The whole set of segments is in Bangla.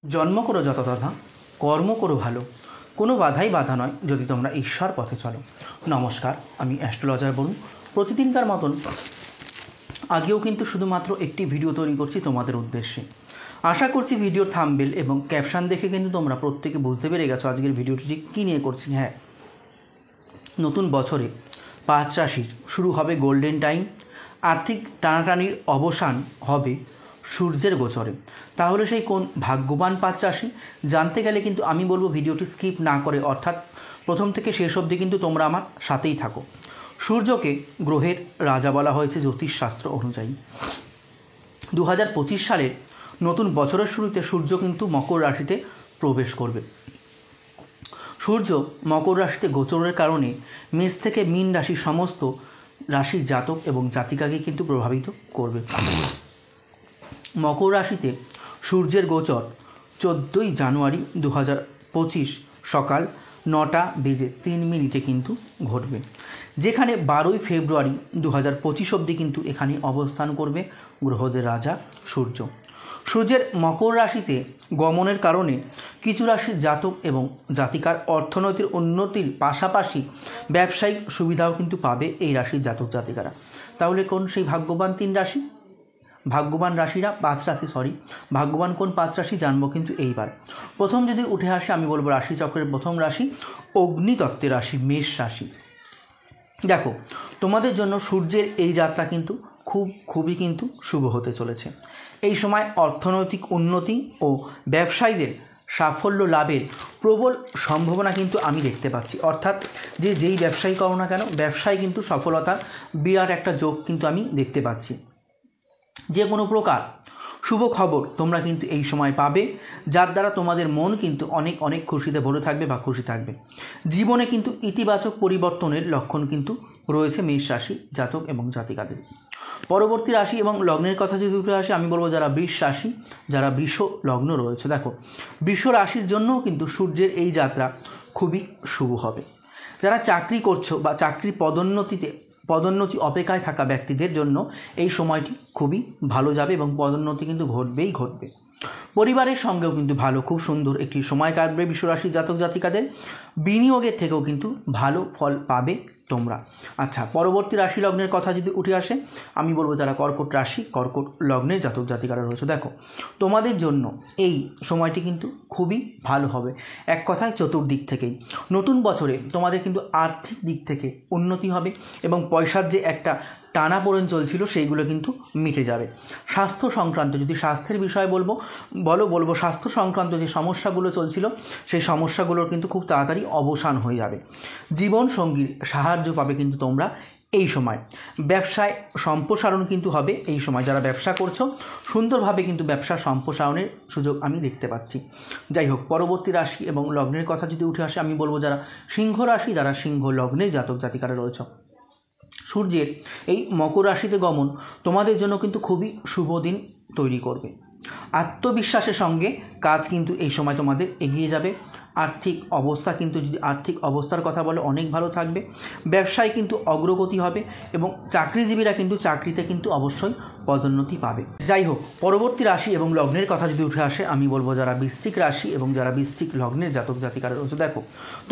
জন্ম করো যত তথা কর্ম করো ভালো, কোনো বাধাই বাধা নয় যদি তোমরা ঈশ্বর পথে চলো। নমস্কার, আমি অ্যাস্ট্রোলজার বরুণ। প্রতিদিনকার মতন আজকেও কিন্তু শুধুমাত্র একটি ভিডিও তৈরি করছি তোমাদের উদ্দেশ্যে। আশা করছি ভিডিওর থাম্বনেল এবং ক্যাপশন দেখে কিন্তু তোমরা প্রত্যেকে বুঝতে পেরে গেছো আজকের ভিডিওটি ঠিক কী নিয়ে করছি। হ্যাঁ, নতুন বছরে 5 রাশির শুরু হবে গোল্ডেন টাইম। আর্থিক টানাটানির অবসান হবে সূর্যের গোচরে। তাহলে সেই কোন ভাগ্যবান 5 রাশি জানতে গেলে কিন্তু আমি বলবো ভিডিওটি স্কিপ না করে, অর্থাৎ প্রথম থেকে শেষ অবধি কিন্তু তোমরা আমার সাথেই থাকো। সূর্যকে গ্রহের রাজা বলা হয়েছে জ্যোতিষশাস্ত্র অনুযায়ী। 2025 সালের নতুন বছরের শুরুতে সূর্য কিন্তু মকর রাশিতে প্রবেশ করবে। সূর্য মকর রাশিতে গোচরের কারণে মেষ থেকে মীন রাশির সমস্ত রাশির জাতক এবং জাতিকাকে কিন্তু প্রভাবিত করবে। মকর রাশিতে সূর্যের গোচর 14ই জানুয়ারি 2025 সকাল 9:03 কিন্তু ঘটবে, যেখানে 12ই ফেব্রুয়ারি 2025 অবধি কিন্তু এখানে অবস্থান করবে গ্রহদের রাজা সূর্য। সূর্যের মকর রাশিতে গমনের কারণে কিছু রাশির জাতক এবং জাতিকার অর্থনৈতিক উন্নতির পাশাপাশি ব্যবসায়িক সুবিধাও কিন্তু পাবে এই রাশির জাতক জাতিকারা। তাহলে কোন সেই ভাগ্যবান 3 রাশি? ভাগ্যবান রাশিরা 5 রাশি, ভাগ্যবান কোন 5 রাশি জানবো কিন্তু এইবার। প্রথম যদি উঠে আসে আমি বলবো রাশিচক্রের প্রথম রাশি অগ্নিতত্ত্বের রাশি মেষ রাশি। দেখো, তোমাদের জন্য সূর্যের এই যাত্রা কিন্তু খুবই কিন্তু শুভ হতে চলেছে। এই সময় অর্থনৈতিক উন্নতি ও ব্যবসায়ীদের সাফল্য লাভের প্রবল সম্ভাবনা কিন্তু আমি দেখতে পাচ্ছি। অর্থাৎ যেই ব্যবসায়ী করো না কেন, ব্যবসায় কিন্তু সফলতার বিরাট একটা যোগ কিন্তু আমি দেখতে পাচ্ছি। যে কোনো প্রকার শুভ খবর তোমরা কিন্তু এই সময় পাবে, যার দ্বারা তোমাদের মন কিন্তু অনেক খুশিতে ভরে থাকবে বা খুশি থাকবে। জীবনে কিন্তু ইতিবাচক পরিবর্তনের লক্ষণ কিন্তু রয়েছে মেষ রাশি জাতক এবং জাতিকাদের। পরবর্তী রাশি এবং লগ্নের কথা যদি উঠে আসে আমি বলবো যারা বৃষ রাশি, যারা বৃষ লগ্ন রয়েছে। দেখো, বৃষ রাশির জন্যও কিন্তু সূর্যের এই যাত্রা খুবই শুভ হবে। যারা চাকরি করছো বা চাকরির পদোন্নতি অপেক্ষায় থাকা ব্যক্তিদের জন্য এই সময়টি খুবই ভালো যাবে এবং পদোন্নতি কিন্তু ঘটবে। পরিবারের সঙ্গেও কিন্তু ভালো, খুব সুন্দর একটি সময় কাটবে বিশ্বরাশির জাতক জাতিকাদের। বিনিয়োগের থেকেও কিন্তু ভালো ফল পাবে তোমরা। আচ্ছা, পরবর্তী রাশি লগ্নের কথা যদি উঠে আসে আমি বলবো যারা কর্কট রাশি কর্কট লগ্নের জাতক জাতিকারা রয়েছে। দেখো, তোমাদের জন্য এই সময়টি কিন্তু খুবই ভালো হবে। এক কথায় চতুর্দিক থেকেই নতুন বছরে তোমাদের কিন্তু আর্থিক দিক থেকে উন্নতি হবে এবং পয়সার যে একটা টানাপোড়েন চলছিল সেইগুলো কিন্তু মিটে যাবে। স্বাস্থ্য সংক্রান্ত যদি স্বাস্থ্যের বিষয় বলবো স্বাস্থ্য সংক্রান্ত যে সমস্যাগুলো চলছিল সেই সমস্যাগুলোর কিন্তু খুব তাড়াতাড়ি অবসান হয়ে যাবে। জীবন সঙ্গীর সাহায্য পাবে কিন্তু তোমরা এই সময়। ব্যবসায় সম্প্রসারণ কিন্তু হবে এই সময়। যারা ব্যবসা করছো সুন্দরভাবে কিন্তু ব্যবসা সম্প্রসারণের সুযোগ আমি দেখতে পাচ্ছি। যাই হোক, পরবর্তী রাশি এবং লগ্নের কথা যদি উঠে আসে আমি বলবো যারা সিংহ রাশি, যারা সিংহ লগ্নের জাতক জাতিকারা রয়েছে। সূর্যের এই মকর রাশিতে গমন তোমাদের জন্য কিন্তু খুবই শুভ দিন তৈরি করবে। আত্মবিশ্বাসের সঙ্গে কাজ কিন্তু এই সময় তোমাদের এগিয়ে যাবে। আর্থিক অবস্থা কিন্তু যদি আর্থিক অবস্থার কথা বলে অনেক ভালো থাকবে। ব্যবসায় কিন্তু অগ্রগতি হবে এবং চাকরিজীবীরা কিন্তু চাকরিতে কিন্তু অবশ্যই পদোন্নতি পাবে। যাই হোক, পরবর্তী রাশি এবং লগ্নের কথা যদি উঠে আসে আমি বলবো যারা বৃশ্চিক রাশি এবং যারা বৃশ্চিক লগ্নের জাতক জাতিকারা রয়েছে। দেখো,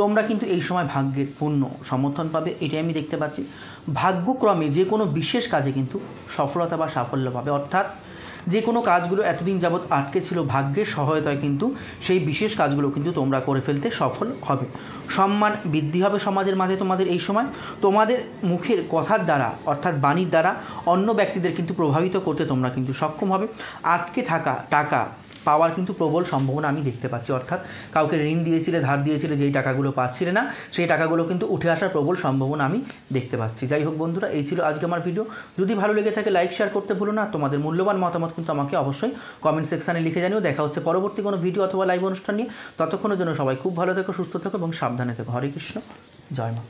তোমরা কিন্তু এই সময় ভাগ্যের পূর্ণ সমর্থন পাবে, এটাই আমি দেখতে পাচ্ছি। ভাগ্যক্রমে যে কোনো বিশেষ কাজে কিন্তু সফলতা বা সাফল্য পাবে। অর্থাৎ যে কোনো কাজগুলো এতদিন যাবৎ আটকে ছিল ভাগ্যের সহায়তায় কিন্তু সেই বিশেষ কাজগুলো কিন্তু তোমরা করে ফেলতে সফল হবে। সম্মান বৃদ্ধি হবে সমাজের মাঝে তোমাদের এই সময়। তোমাদের মুখের কথার দ্বারা অর্থাৎ বাণীর দ্বারা অন্য ব্যক্তিদের কিন্তু প্রভাবিত করতে তোমরা কিন্তু সক্ষম হবে। আটকে থাকা টাকা পাওয়ার কিন্তু প্রবল সম্ভাবনা আমি দেখতে পাচ্ছি। অর্থাৎ কাউকে ঋণ দিয়েছিলে, ধার দিয়েছিলে, যেই টাকাগুলো পাচ্ছিলে না সেই টাকাগুলো কিন্তু উঠে আসার প্রবল সম্ভাবনা আমি দেখতে পাচ্ছি। যাই হোক বন্ধুরা, এই ছিল আজকে আমার ভিডিও। যদি ভালো লেগে থাকে লাইক শেয়ার করতে ভুলো না। তোমাদের মূল্যবান মতামত কিন্তু আমাকে অবশ্যই কমেন্ট সেকশানে লিখে জানিও। দেখা হচ্ছে পরবর্তী কোনো ভিডিও অথবা লাইভ অনুষ্ঠান নিয়ে। ততক্ষণের জন্য সবাই খুব ভালো থেকো, সুস্থ থেকো এবং সাবধানে থেকো। হরে কৃষ্ণ, জয় মা।